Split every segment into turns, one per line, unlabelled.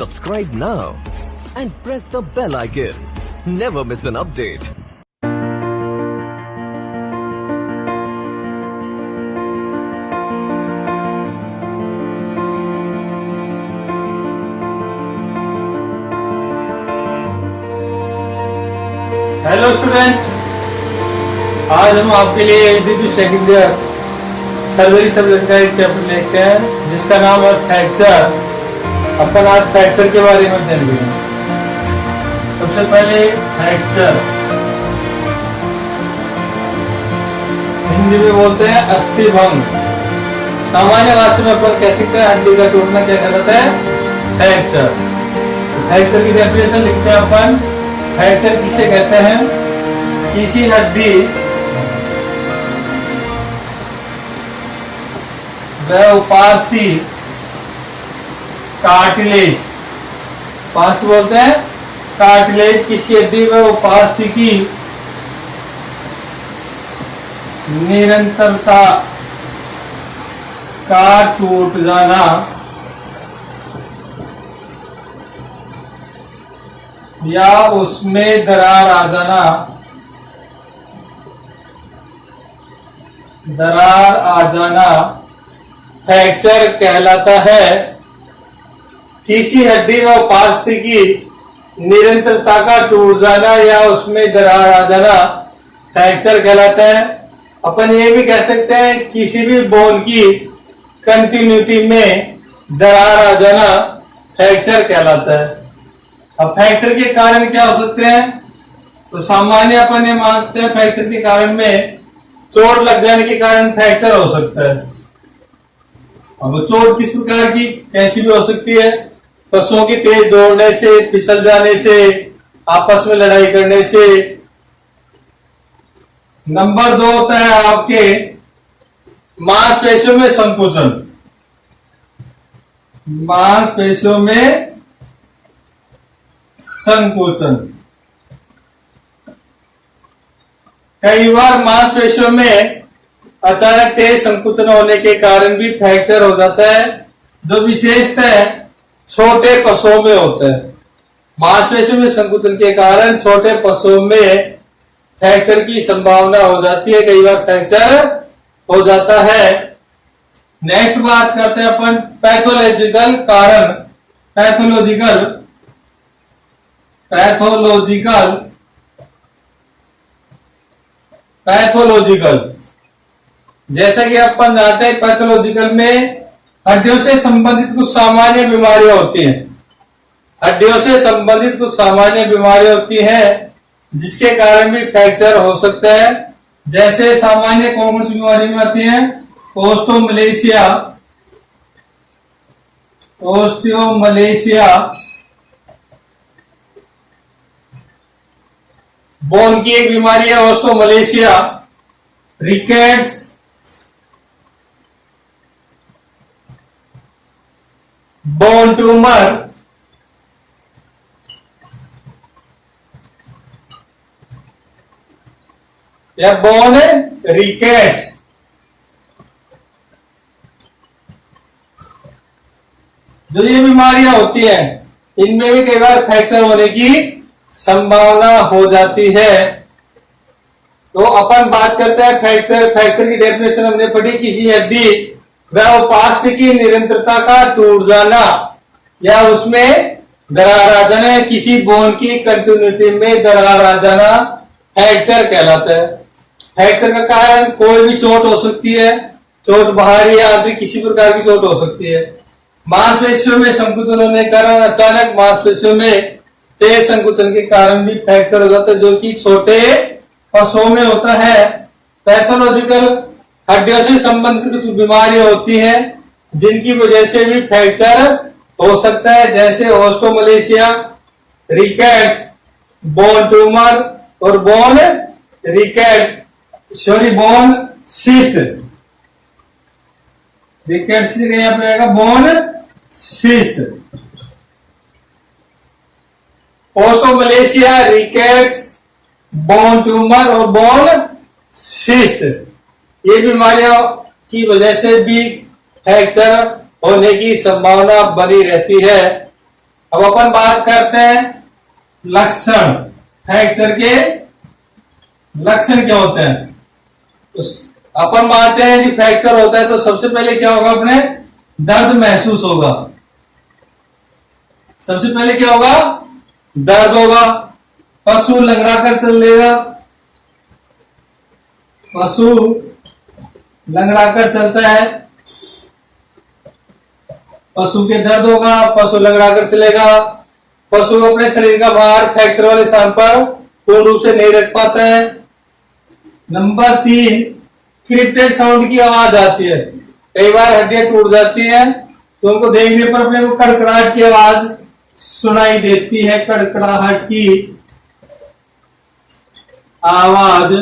Subscribe now and press the bell icon. Never miss an update.
Hello student, आज हम आपके लिए द्वितीय सेकंड ईयर सर्जरी सब्जेक्ट का एक चैप्टर लेते हैं जिसका नाम है फ्रैक्चर। अपन आज फ्रैक्चर के बारे में जानेंगे। सबसे पहले फ्रैक्चर हिंदी में बोलते हैं अस्थि भंग। सामान्य भाषा में अपन कह सकते हैं हड्डी का टूटना क्या कहलाता है? फ्रैक्चर। फ्रैक्चर की डेफिनेशन लिखते हैं अपन। फ्रैक्चर किसे कहते हैं? किसी हड्डी व उपास्थि कार्टिलेज, पास बोलते हैं कार्टिलेज, किसी हड्डी व उपास्थि की निरंतरता का टूट जाना या उसमें दरार आ जाना, फ्रैक्चर कहलाता है। किसी हड्डी व उपास्थि की निरंतरता का टूट जाना या उसमें दरार आ जाना फ्रैक्चर कहलाता है। अपन ये भी कह सकते हैं किसी भी बोन की कंटिन्यूटी में दरार आ जाना फ्रैक्चर कहलाता है। अब फ्रैक्चर के कारण क्या हो सकते हैं? तो सामान्य अपन ये मानते हैं फ्रैक्चर के कारण में चोट लग जाने के कारण फ्रैक्चर हो सकता है। अब चोट किस प्रकार की कैसी भी हो सकती है? पशुओं की तेज दौड़ने से, फिसल जाने से, आपस में लड़ाई करने से। नंबर 2 होता है आपके मांसपेशियों में संकुचन। मांसपेशियों में संकोचन, कई बार मांसपेशियों में अचानक तेज संकुचन होने के कारण भी फ्रैक्चर हो जाता है, जो विशेषतः छोटे पशुओं में होता है। मांसपेशियों में संकुचन के कारण छोटे पशुओं में फ्रैक्चर की संभावना हो जाती है, कई बार फ्रैक्चर हो जाता है। नेक्स्ट बात करते हैं अपन पैथोलॉजिकल कारण। पैथोलॉजिकल जैसा कि अपन जानते हैं, पैथोलॉजिकल में हड्डियों से संबंधित कुछ सामान्य बीमारियां होती हैं। हड्डियों से संबंधित कुछ सामान्य बीमारियां होती हैं जिसके कारण भी फ्रैक्चर हो सकता है। जैसे सामान्य कौन सी बीमारी में आती है? ओस्टियोमलेशिया, बोन की एक बीमारी है ओस्टियोमलेशिया। रिकेट्स, बोन ट्यूमर, या बोन रिकेट्स, जो ये बीमारियां होती हैं इनमें भी कई बार फ्रैक्चर होने की संभावना हो जाती है। तो अपन बात करते हैं फ्रैक्चर की डेफिनेशन हमने पढ़ी, किसी हड्डी व उपास्थि की निरंतरता का टूट जाना या उसमें दरार आ जाना, किसी बोन की कंटिन्यूटी में दरार आ जाना फ्रैक्चर कहलाता है। फ्रैक्चर का कारण कोई भी चोट हो सकती है, चोट बाहरी या आंतरिक किसी प्रकार की चोट हो सकती है। मांसपेशियों में संकुचन होने के कारण अचानक मांसपेशियों में तेज संकुचन के कारण भी फ्रैक्चर हो जाता है, जो कि छोटे पशुओं में होता है। पैथोलॉजिकल हड्डियों से संबंधित कुछ बीमारियां होती हैं जिनकी वजह से भी फ्रैक्चर हो सकता है, जैसे ओस्टियोमलेशिया, रिकेट्स, बोन ट्यूमर और बोन सिस्ट। रिकेट्स यहाँ पे आएगा bone cyst. Osteomalacia, rickets, bone tumour और बोन सिस्ट, ये बीमारियों की वजह से भी फ्रैक्चर होने की संभावना बनी रहती है। अब अपन बात करते हैं लक्षण। फ्रैक्चर के लक्षण क्या होते हैं? अपन मानते हैं कि फ्रैक्चर होता है तो सबसे पहले क्या होगा, अपने दर्द महसूस होगा। सबसे पहले क्या होगा? दर्द होगा। पशु लंगड़ा कर चल लेगा, पशु लंगड़ा कर चलता है, पशु के दर्द होगा, पशु लंगड़ा कर चलेगा। पशु अपने शरीर का भार फ्रैक्चर वाले स्थान पर पूर्ण रूप से नहीं रख पाता है। नंबर 3, क्रिप्टेड साउंड की आवाज आती है। कई बार हड्डियां टूट जाती हैं तो उनको देखने पर अपने को कड़कड़ाहट की आवाज सुनाई देती है। कड़कड़ाहट की आवाज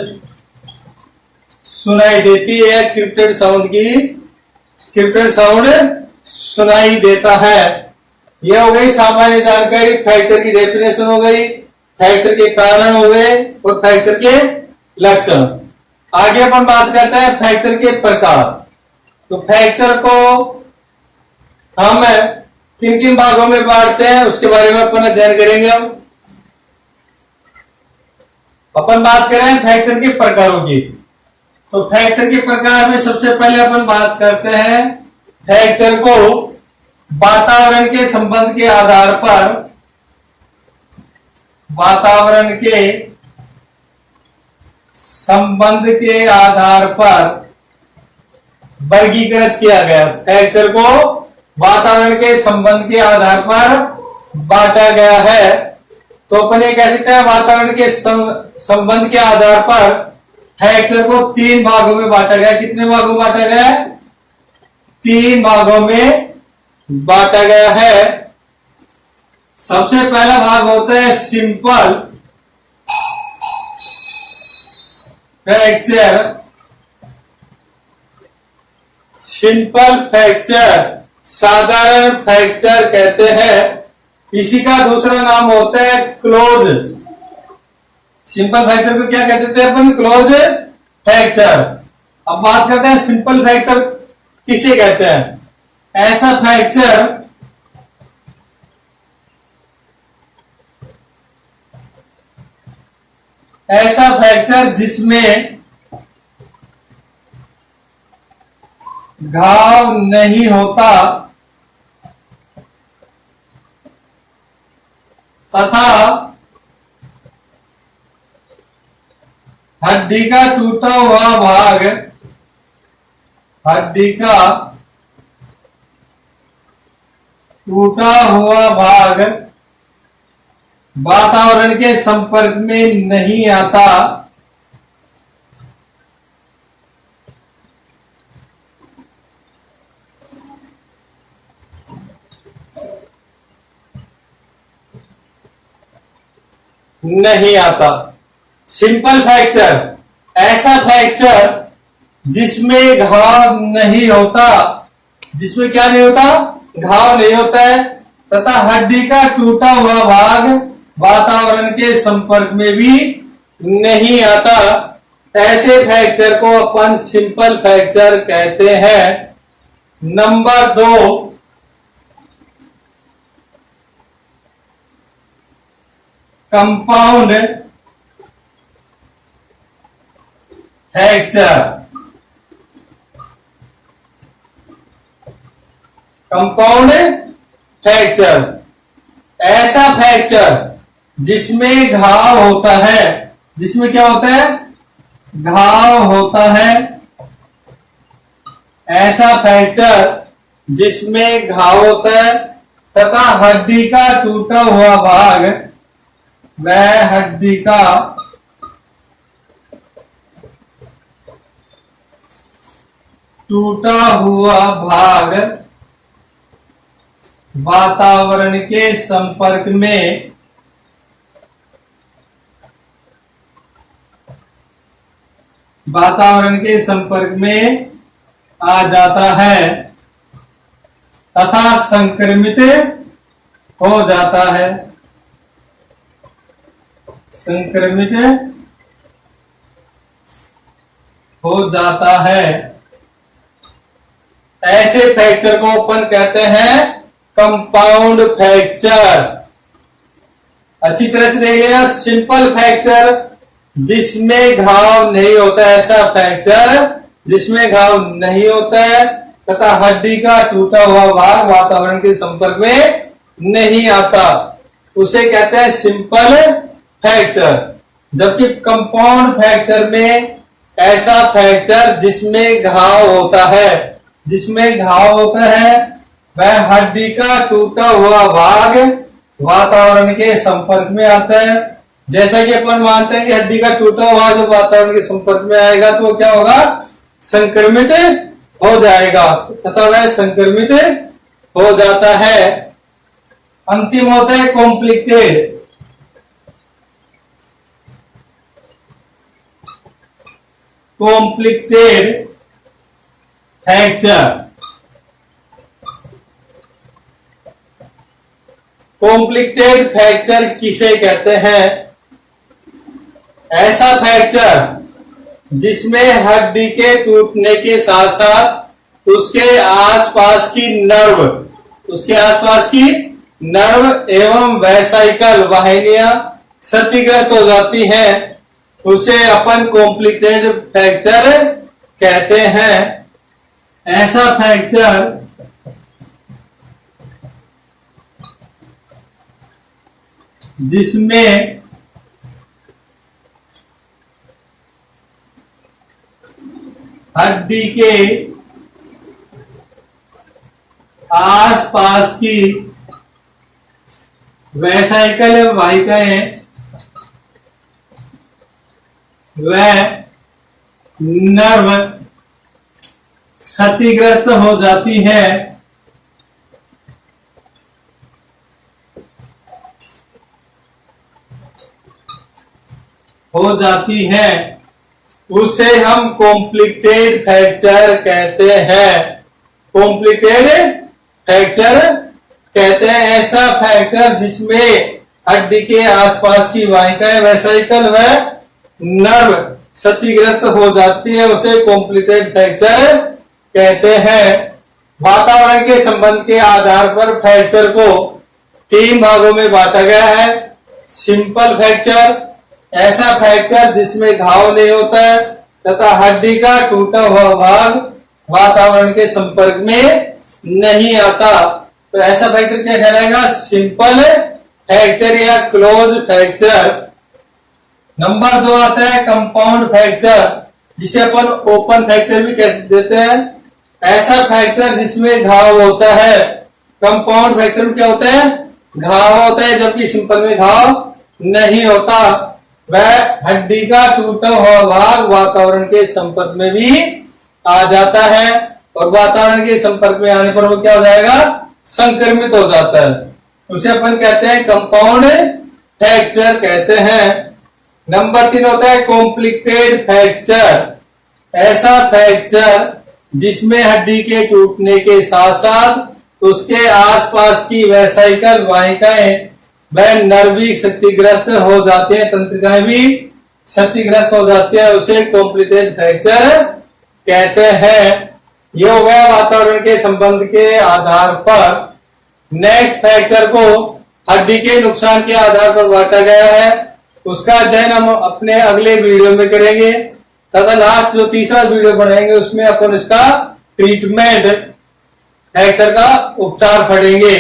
सुनाई देती है, क्रिप्टेड साउंड सुनाई देता है। यह हो गई सामान्य जानकारी। फ्रैक्चर की डेफिनेशन हो गई, फ्रैक्चर के कारण हो गए और फ्रैक्चर के लक्षण। आगे अपन बात करते हैं फ्रैक्चर के प्रकार। तो फ्रैक्चर को हम किन किन भागों में बांटते हैं उसके बारे में अपन अध्ययन करेंगे। अपन बात करें फ्रैक्चर के प्रकारों की। तो फ्रैक्चर के प्रकार में सबसे पहले अपन बात करते हैं फ्रैक्चर को वातावरण के संबंध के आधार पर, वातावरण के संबंध के आधार पर वर्गीकृत किया गया। फ्रैक्चर को वातावरण के संबंध के आधार पर बांटा गया है। तो अपन ये कह सकते हैं वातावरण के संबंध के आधार पर फ्रैक्चर को 3 भागों में बांटा गया। कितने भागों में बांटा गया? 3 भागों में बांटा गया है। सबसे पहला भाग होता है सिंपल फ्रैक्चर। सिंपल फ्रैक्चर, साधारण फ्रैक्चर कहते हैं। इसी का दूसरा नाम होता है क्लोज। सिंपल फ्रैक्चर को क्या कहते थे अपन? Close fracture. अब बात करते हैं सिंपल फ्रैक्चर किसे कहते हैं। ऐसा फ्रैक्चर जिसमें घाव नहीं होता तथा हड्डी का टूटा हुआ भाग, हड्डी का टूटा हुआ भाग वातावरण के संपर्क में नहीं आता, नहीं आता। सिंपल फ्रैक्चर, ऐसा फ्रैक्चर जिसमें घाव नहीं होता, जिसमें क्या नहीं होता? घाव नहीं होता है तथा हड्डी का टूटा हुआ भाग वातावरण के संपर्क में भी नहीं आता। ऐसे फ्रैक्चर को अपन सिंपल फ्रैक्चर कहते हैं। Number 2, compound fracture. Compound fracture, ऐसा फ्रैक्चर जिसमें घाव होता है, जिसमें क्या होता है? घाव होता है। ऐसा फ्रैक्चर जिसमें घाव होता है तथा हड्डी का टूटा हुआ भाग, वह हड्डी का टूटा हुआ भाग वातावरण के संपर्क में आ जाता है तथा संक्रमित हो जाता है। संक्रमित हो जाता है। ऐसे फ्रैक्चर को अपन कहते हैं कंपाउंड फ्रैक्चर। अच्छी तरह से देख लेना, सिंपल फ्रैक्चर जिसमें घाव नहीं होता है, ऐसा फ्रैक्चर जिसमें घाव नहीं होता है तथा हड्डी का टूटा हुआ भाग वातावरण के संपर्क में नहीं आता, उसे कहते हैं सिंपल फ्रैक्चर। जबकि कंपाउंड फ्रैक्चर में ऐसा फ्रैक्चर जिसमें घाव होता है, जिसमें घाव होता है वह हड्डी का टूटा हुआ भाग वातावरण के संपर्क में आता है। जैसा कि अपन मानते हैं कि हड्डी का टूटा हुआ जो वातावरण के संपर्क में आएगा तो क्या होगा, संक्रमित हो जाएगा तथा वह संक्रमित हो जाता है। अंतिम होता है complicated. Complicated fracture. Complicated fracture किसे कहते हैं? ऐसा फ्रैक्चर जिसमें हड्डी के टूटने के साथ साथ उसके आसपास की नर्व, उसके आसपास की नर्व एवं वैसाइकल वाहिनियां क्षतिग्रस्त हो जाती हैं, उसे अपन कॉम्प्लिकेटेड फ्रैक्चर कहते हैं। ऐसा फ्रैक्चर जिसमें हड्डी के आसपास की वैसाइकल वाहिकाएं वह नर्व क्षतिग्रस्त हो जाती है, उसे हम कॉम्प्लिकेटेड फ्रैक्चर कहते हैं। कॉम्प्लिकेटेड फ्रैक्चर कहते हैं ऐसा फ्रैक्चर जिसमें हड्डी के आसपास की वाहिकाएं वैसाइकल व नर्व क्षतिग्रस्त हो जाती है, उसे कॉम्प्लिकेटेड फ्रैक्चर कहते हैं। वातावरण के संबंध के आधार पर फ्रैक्चर को 3 भागों में बांटा गया है। सिंपल फ्रैक्चर, ऐसा फ्रैक्चर जिसमें घाव नहीं होता है तथा हड्डी का टूटा हुआ भाग वातावरण के संपर्क में नहीं आता, तो ऐसा फ्रैक्चर क्या कहलाएगा? सिंपल फ्रैक्चर या क्लोज फ्रैक्चर। नंबर 2 आता है कंपाउंड फ्रैक्चर, जिसे अपन ओपन फ्रैक्चर भी कह देते हैं। ऐसा फ्रैक्चर जिसमें घाव होता है। कंपाउंड फ्रैक्चर में क्या होता है? घाव होता है, जबकि सिंपल में घाव नहीं होता। वह हड्डी का टूटा हुआ भाग वातावरण के संपर्क में भी आ जाता है और वातावरण के संपर्क में आने पर वो क्या हो जाएगा? संक्रमित हो जाता है, उसे अपन कहते हैं कंपाउंड फ्रैक्चर कहते हैं। नंबर 3 होता है कॉम्प्लिकेटेड फ्रैक्चर, ऐसा फ्रैक्चर जिसमें हड्डी के टूटने के साथ साथ उसके आसपास की वैसाइकल वाहिकाएं वह नर्व भी क्षतिग्रस्त हो जाते हैं, तंत्रिकाएं भी क्षतिग्रस्त हो जाती है, उसे कॉम्प्लिकेटेड फ्रैक्चर कहते हैं। ये हो गया वातावरण के संबंध के आधार पर। नेक्स्ट फ्रैक्चर को हड्डी के नुकसान के आधार पर बांटा गया है, उसका अध्ययन हम अपने अगले वीडियो में करेंगे तथा लास्ट जो तीसरा वीडियो बनाएंगे उसमें अपन इसका ट्रीटमेंट, फ्रैक्चर का उपचार पढ़ेंगे।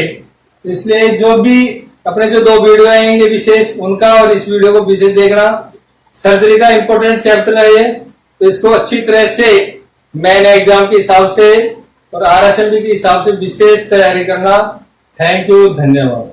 इसलिए जो भी अपने जो 2 वीडियो आएंगे विशेष, उनका और इस वीडियो को विशेष देखना। सर्जरी का इंपॉर्टेंट चैप्टर है ये, तो इसको अच्छी तरह से मेन एग्जाम के हिसाब से और RSMD के हिसाब से विशेष तैयारी करना। थैंक यू, धन्यवाद।